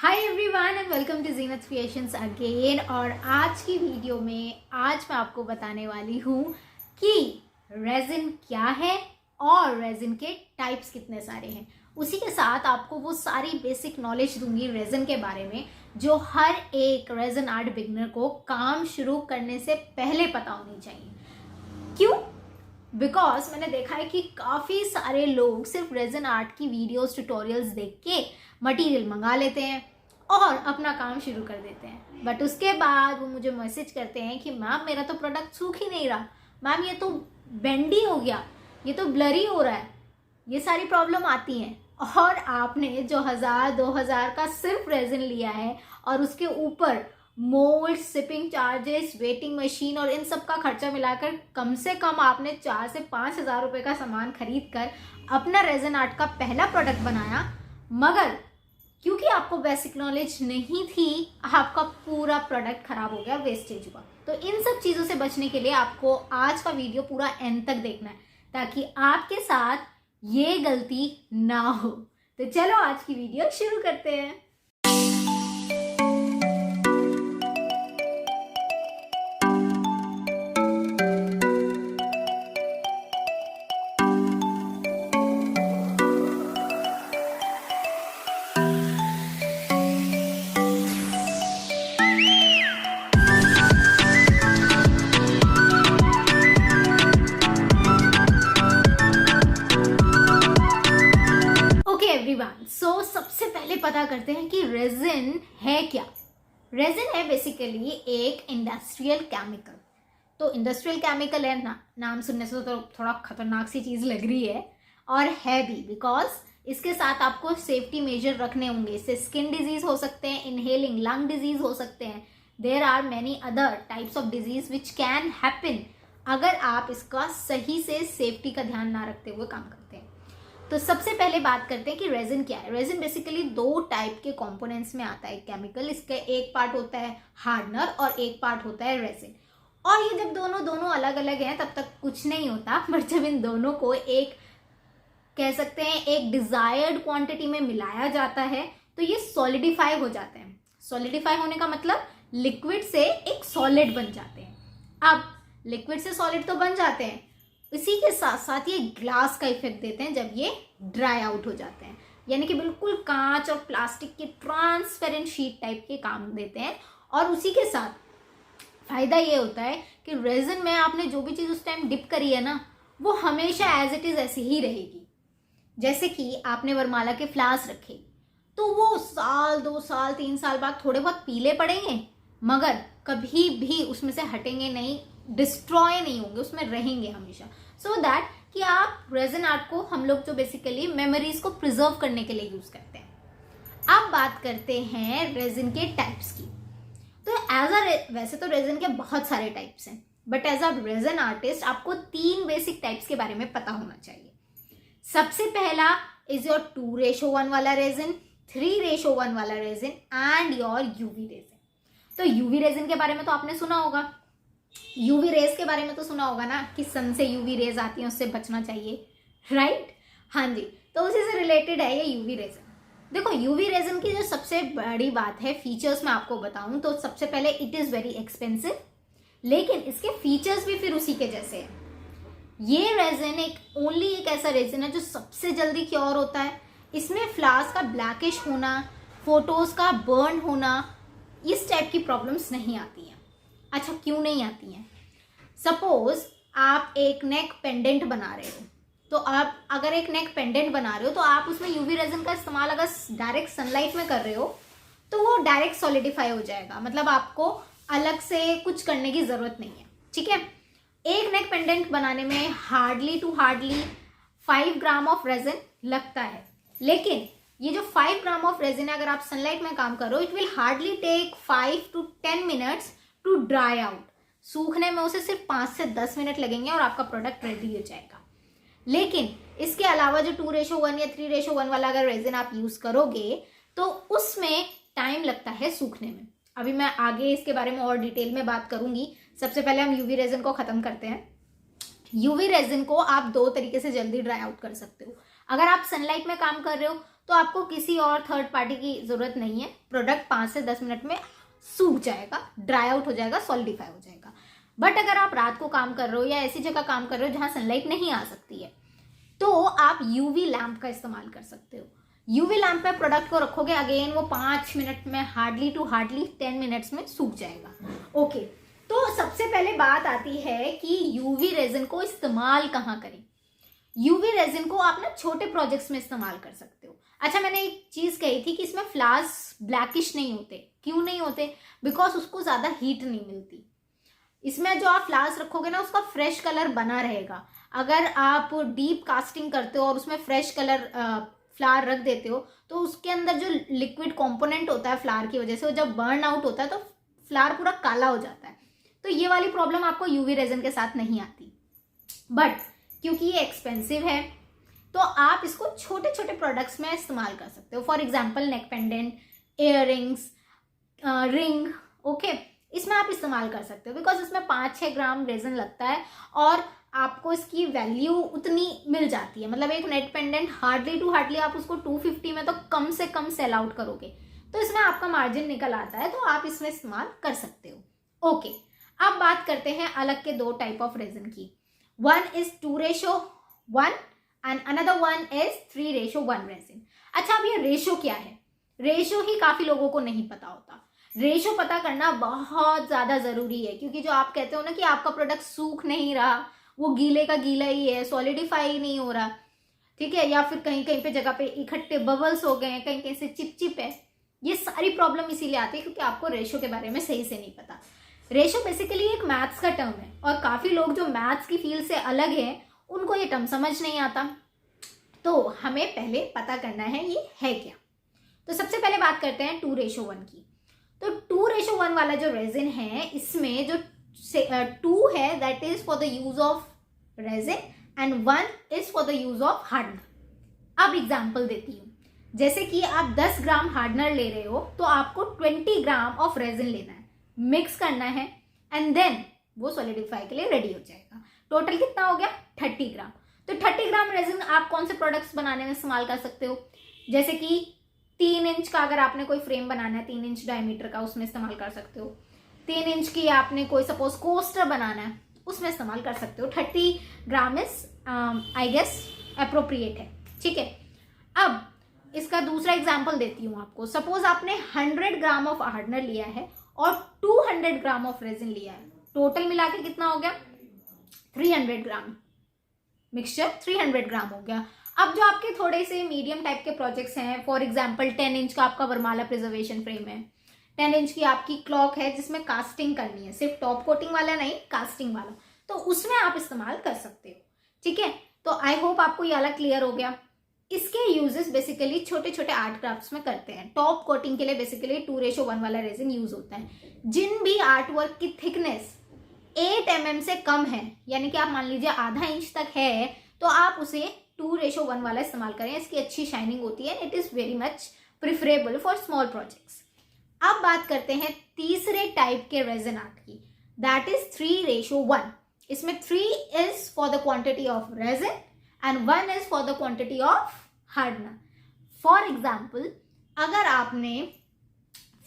Hi everyone and welcome to Zeenat creations again. और आज की वीडियो में आज मैं आपको बताने वाली हूँ कि रेजिन क्या है और रेजिन के टाइप्स कितने सारे हैं। उसी के साथ आपको वो सारी बेसिक नॉलेज दूंगी रेजिन के बारे में जो हर एक रेजिन आर्ट बिगनर को काम शुरू करने से पहले पता होनी चाहिए। क्यों? बिकॉज मैंने देखा है कि काफ़ी सारे लोग सिर्फ रेजिन आर्ट की वीडियोस ट्यूटोरियल्स देख के मटेरियल मंगा लेते हैं और अपना काम शुरू कर देते हैं, बट उसके बाद वो मुझे मैसेज करते हैं कि मैम मेरा तो प्रोडक्ट सूख ही नहीं रहा, मैम ये तो बेंडी हो गया, ये तो ब्लरी हो रहा है। ये सारी प्रॉब्लम आती हैं और आपने जो 1000-2000 का सिर्फ रेजिन लिया है और उसके ऊपर mould, shipping charges, waiting machine और इन सब का खर्चा मिलाकर कम से कम आपने 4 से 5 हज़ार रुपये का सामान खरीद कर अपना रेजिन आर्ट का पहला प्रोडक्ट बनाया, मगर क्योंकि आपको बेसिक नॉलेज नहीं थी आपका पूरा प्रोडक्ट खराब हो गया, वेस्टेज हुआ। तो इन सब चीज़ों से बचने के लिए आपको आज का वीडियो पूरा एंड तक देखना है ताकि आपके साथ ये गलती ना हो। तो चलो आज की वीडियो शुरू करते हैं। सो सबसे पहले पता करते हैं कि रेजिन है क्या। रेजिन है बेसिकली एक इंडस्ट्रियल केमिकल। तो इंडस्ट्रियल केमिकल है ना, नाम सुनने से तो थोड़ा खतरनाक सी चीज़ लग रही है और है भी, बिकॉज इसके साथ आपको सेफ्टी मेजर रखने होंगे। इससे स्किन डिजीज हो सकते हैं, इनहेलिंग लंग डिजीज हो सकते हैं, there are many other types of disease which can happen अगर आप इसका सही से सेफ्टी का ध्यान ना रखते हुए काम करते हैं। तो सबसे पहले बात करते हैं कि रेजिन क्या है। रेजिन बेसिकली 2 टाइप के कंपोनेंट्स में आता है केमिकल। इसका एक पार्ट होता है हार्डनर और एक पार्ट होता है रेजिन। और ये जब दोनों अलग अलग हैं तब तक कुछ नहीं होता, बट जब इन दोनों को एक कह सकते हैं एक डिजायर्ड क्वांटिटी में मिलाया जाता है तो ये सॉलिडिफाई हो जाते हैं। सॉलिडिफाई होने का मतलब लिक्विड से एक सॉलिड बन जाते हैं। अब लिक्विड से सॉलिड तो बन जाते हैं, इसी के साथ साथ ये ग्लास का इफेक्ट देते हैं जब ये ड्राई आउट हो जाते हैं, यानी कि बिल्कुल कांच और प्लास्टिक के ट्रांसपेरेंट शीट टाइप के काम देते हैं। और उसी के साथ फायदा ये होता है कि रेजिन में आपने जो भी चीज़ उस टाइम डिप करी है ना, वो हमेशा एज इट इज ऐसी ही रहेगी। जैसे कि आपने वरमाला के फ्लावर्स रखे तो वो साल 2 साल 3 साल बाद थोड़े बहुत पीले पड़ेंगे मगर कभी भी उसमें से हटेंगे नहीं, डिस्ट्रॉय नहीं होंगे, उसमें रहेंगे हमेशा। सो दैट कि आप रेजिन आर्ट को हम लोग जो बेसिकली मेमोरीज को प्रिजर्व करने के लिए यूज करते हैं। अब बात करते हैं रेजिन के टाइप्स की। तो वैसे तो रेजिन के बहुत सारे टाइप्स हैं, but as a resin artist आपको 3 बेसिक टाइप्स के बारे में पता होना चाहिए। सबसे पहला इज योर 2:1 वाला रेजिन, 3:1 वाला resin and your UV resin. तो यूवी रेजिन के बारे में तो आपने सुना होगा, यूवी रेज के बारे में तो सुना होगा ना कि सन से यूवी रेज आती हैं, उससे बचना चाहिए, राइट? हाँ जी, तो उसी से रिलेटेड है ये यूवी रेजिन। देखो यूवी रेजिन की जो सबसे बड़ी बात है, फीचर्स मैं आपको बताऊं तो सबसे पहले इट इज़ वेरी एक्सपेंसिव, लेकिन इसके फीचर्स भी फिर उसी के जैसे हैं। ये रेजिन एक ऐसा रेजिन है जो सबसे जल्दी क्योर होता है। इसमें फ्लावर्स का ब्लैकिश होना, फोटोज का बर्न होना, इस टाइप की प्रॉब्लम्स नहीं आती हैं। अच्छा, क्यों नहीं आती हैं? सपोज आप एक नेक पेंडेंट बना रहे हो, तो आप अगर एक नेक पेंडेंट बना रहे हो तो आप उसमें यूवी रेजिन का इस्तेमाल अगर डायरेक्ट सनलाइट में कर रहे हो तो वो डायरेक्ट सॉलिडिफाई हो जाएगा, मतलब आपको अलग से कुछ करने की जरूरत नहीं है, ठीक है? एक नेक पेंडेंट बनाने में हार्डली 5 ग्राम ऑफ रेजिन लगता है, लेकिन ये जो 5 ग्राम ऑफ रेजिन अगर आप सनलाइट में काम करो, it will hardly take 5 to 10 minutes to dry out. सूखने में उसे सिर्फ 5 से 10 मिनट लगेंगे और आपका प्रोडक्ट रेडी हो जाएगा। लेकिन इसके अलावा जो 2:1 या 3:1 वाला अगर रेजिन आप यूज करोगे तो उसमें टाइम लगता है सूखने में। अभी मैं आगे इसके बारे में और डिटेल में बात करूंगी। सबसे पहले हम यूवी रेजिन को खत्म करते हैं। यूवी रेजिन को आप 2 तरीके से जल्दी ड्राई आउट कर सकते हो। अगर आप सनलाइट में काम कर रहे हो तो आपको किसी और थर्ड पार्टी की जरूरत नहीं है। प्रोडक्ट 5 से 10 मिनट में सूख जाएगा, ड्राई आउट हो जाएगा, सॉलिडिफाई हो जाएगा। बट अगर आप रात को काम कर रहे हो या ऐसी जगह काम कर रहे हो जहां सनलाइट नहीं आ सकती है, तो आप यूवी लैंप का इस्तेमाल कर सकते हो। यूवी लैंप में प्रोडक्ट को रखोगे, अगेन वो 5 मिनट में हार्डली टू हार्डली 10 मिनट्स में सूख जाएगा। ओके, तो सबसे पहले बात आती है कि यूवी रेजिन को इस्तेमाल कहाँ करें। यूवी रेजिन को आप ना छोटे प्रोजेक्ट्स में इस्तेमाल कर सकते हो। अच्छा, मैंने एक चीज कही थी कि इसमें फ्लावर्स ब्लैकिश नहीं होते। क्यों नहीं होते? बिकॉज उसको ज्यादा हीट नहीं मिलती। इसमें जो आप फ्लावर्स रखोगे ना, उसका फ्रेश कलर बना रहेगा। अगर आप डीप कास्टिंग करते हो और उसमें फ्रेश कलर फ्लावर रख देते हो, तो उसके अंदर जो लिक्विड कंपोनेंट होता है फ्लावर की वजह से, वो जब बर्न आउट होता है तो फ्लावर पूरा काला हो जाता है। तो ये वाली प्रॉब्लम आपको यूवी रेजिन के साथ नहीं आती। बट क्योंकि ये एक्सपेंसिव है, तो आप इसको छोटे छोटे प्रोडक्ट्स में इस्तेमाल कर सकते हो। For example neck pendant, ear rings, ring, okay, इसमें आप इस्तेमाल कर सकते हो। बिकॉज इसमें 5-6 ग्राम रेजिन लगता है और आपको इसकी वैल्यू उतनी मिल जाती है। मतलब एक net pendant hardly to hardly आप उसको 250 में तो कम से कम सेल आउट करोगे, तो इसमें आपका मार्जिन निकल आता है, तो आप इसमें इस्तेमाल कर सकते हो। ओके, अब बात करते हैं अलग के 2 टाइप ऑफ रेजिन की। One is 2:1 and another one is 3:1 resin. अच्छा, अब ये रेशो क्या है? रेशो ही काफी लोगों को नहीं पता होता। रेशो पता करना बहुत ज्यादा जरूरी है, क्योंकि जो आप कहते हो ना कि आपका प्रोडक्ट सूख नहीं रहा, वो गीले का गीला ही है, सॉलिडिफाई नहीं हो रहा, ठीक है, या फिर कहीं कहीं पे जगह पे इकट्ठे बबल्स हो गए हैं, कहीं कहीं से चिपचिप है, ये सारी प्रॉब्लम इसीलिए आती है क्योंकि आपको रेशो के बारे में सही से नहीं पता। रेशो बेसिकली एक मैथ्स का टर्म है और काफी लोग जो मैथ्स की फील्ड से अलग है उनको ये टर्म समझ नहीं आता। तो हमें पहले पता करना है ये है क्या। तो सबसे पहले बात करते हैं 2:1 की। तो 2:1 वाला जो रेजिन है, इसमें जो 2 है that is for the use of resin and 1 is for the use of hardener. अब एग्जांपल देती हूँ। जैसे कि आप 10 ग्राम हार्डनर ले रहे हो, तो आपको 20 ग्राम ऑफ रेजिन लेना है, मिक्स करना है एंड देन वो सॉलिडिफाई के लिए रेडी हो जाएगा। टोटल कितना हो गया? 30 ग्राम। तो 30 ग्राम रेजिन आप कौन से प्रोडक्ट्स बनाने में इस्तेमाल कर सकते हो? जैसे कि 3 इंच का अगर आपने कोई फ्रेम बनाना है, 3 इंच डायमीटर का, उसमें इस्तेमाल कर सकते हो। 3 इंच की आपने कोई सपोज कोस्टर बनाना है, उसमें इस्तेमाल कर सकते हो। 30 gram is I guess appropriate है, ठीक है। अब इसका दूसरा एग्जाम्पल देती हूँ आपको। सपोज आपने 100 ग्राम ऑफ हार्डनर लिया है और 200 ग्राम ऑफ रेजिन लिया है, टोटल मिला के कितना हो गया? 300 ग्राम मिक्सचर, 300 ग्राम हो गया। अब जो आपके थोड़े से मीडियम टाइप के प्रोजेक्ट्स हैं, फॉर एग्जांपल 10 इंच का आपका वर्माला प्रिजर्वेशन फ्रेम है, 10 इंच की आपकी क्लॉक है जिसमें कास्टिंग करनी है, सिर्फ टॉप कोटिंग वाला नहीं, कास्टिंग वाला, तो उसमें आप इस्तेमाल कर सकते हो, ठीक है। तो आई होप आपको ये वाला क्लियर हो गया। इसके यूजेस बेसिकली छोटे छोटे आर्ट क्राफ्ट्स में करते हैं। टॉप कोटिंग के लिए बेसिकली 2:1 वाला रेजिन यूज होता है। जिन भी आर्ट वर्क की थिकनेस 8 mm से कम है, यानी कि आप मान लीजिए आधा इंच तक है, तो आप उसे 2:1 वाला इस्तेमाल करें। इसकी अच्छी शाइनिंग होती है, it is very much preferable for small projects. अब बात करते हैं तीसरे टाइप के रेजिन आर्ट की, दैट इज 3:1। इसमें 3 is for the quantity of resin and 1 is for the quantity of hardener. For example, अगर आपने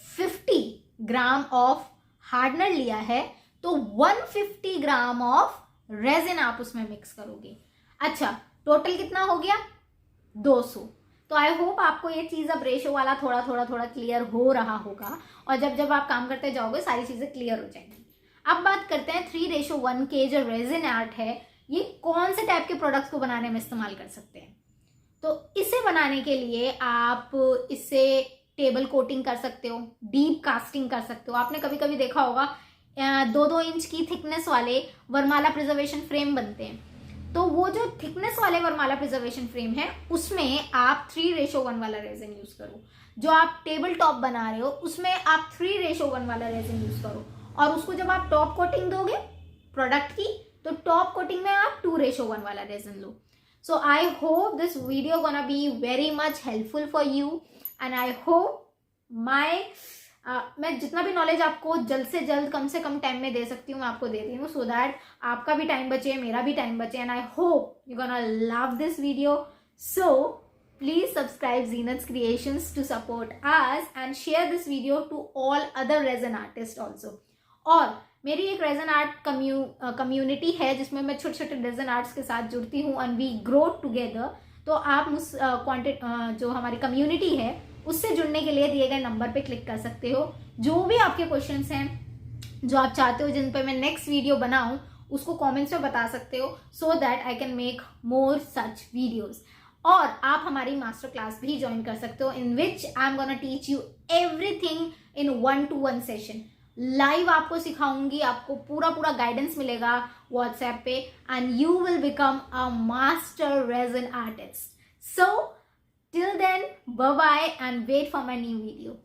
50 ग्राम ऑफ हार्डनर लिया है तो 150 ग्राम ऑफ रेजिन आप उसमें मिक्स करोगे। अच्छा, टोटल कितना हो गया? 200। तो आई होप आपको ये चीज अब रेशो वाला थोड़ा थोड़ा क्लियर हो रहा होगा, और जब जब आप काम करते जाओगे सारी चीजें क्लियर हो जाएंगी। अब बात करते हैं 3:1 के जो रेजिन आर्ट है, ये कौन से टाइप के प्रोडक्ट्स को बनाने में इस्तेमाल कर सकते हैं। तो इसे बनाने के लिए आप इससे टेबल कोटिंग कर सकते हो, डीप कास्टिंग कर सकते हो। आपने कभी कभी देखा होगा 2-2 इंच की थिकनेस वाले वर्माला प्रिजर्वेशन फ्रेम बनते हैं, तो वो जो थिकनेस वाले वर्माला प्रिजर्वेशन फ्रेम है उसमें आप 3:1 वाला रेजिन यूज करो। जो आप टेबल टॉप बना रहे हो उसमें आप 3:1 वाला रेजिन यूज करो, और उसको जब आप टॉप कोटिंग दोगे प्रोडक्ट की, तो टॉप कोटिंग में आप 2:1 वाला resin low. So I hope this video gonna be very much helpful for you, and I hope मैं जितना भी नॉलेज आपको जल्द से जल्द कम से कम टाइम में दे सकती हूँ मैं आपको दे रही हूँ, so that आपका भी टाइम बचे, मेरा भी टाइम बचे, and I hope you're gonna love this video. So Please subscribe Zenith's Creations to support us and share this video to all other resin artists also. और मेरी एक रेजन आर्ट कम्युनिटी है जिसमें मैं छोटे छोटे रेजन आर्ट्स के साथ जुड़ती हूँ एंड वी ग्रो टुगेदर. तो आप उस जो हमारी कम्युनिटी है उससे जुड़ने के लिए दिए गए नंबर पे क्लिक कर सकते हो. जो भी आपके क्वेश्चंस हैं जो आप चाहते हो जिन पे मैं नेक्स्ट वीडियो बनाऊं उसको कमेंट्स में बता सकते हो so that I can make more such videos. और आप हमारी मास्टर क्लास भी ज्वाइन कर सकते हो in which I am gonna teach you everything in 1-to-1 session. Live आपको सिखाऊंगी, आपको पूरा गाइडेंस मिलेगा व्हाट्सएप पे and you will become a master resin artist. So till then bye bye and wait for my new video.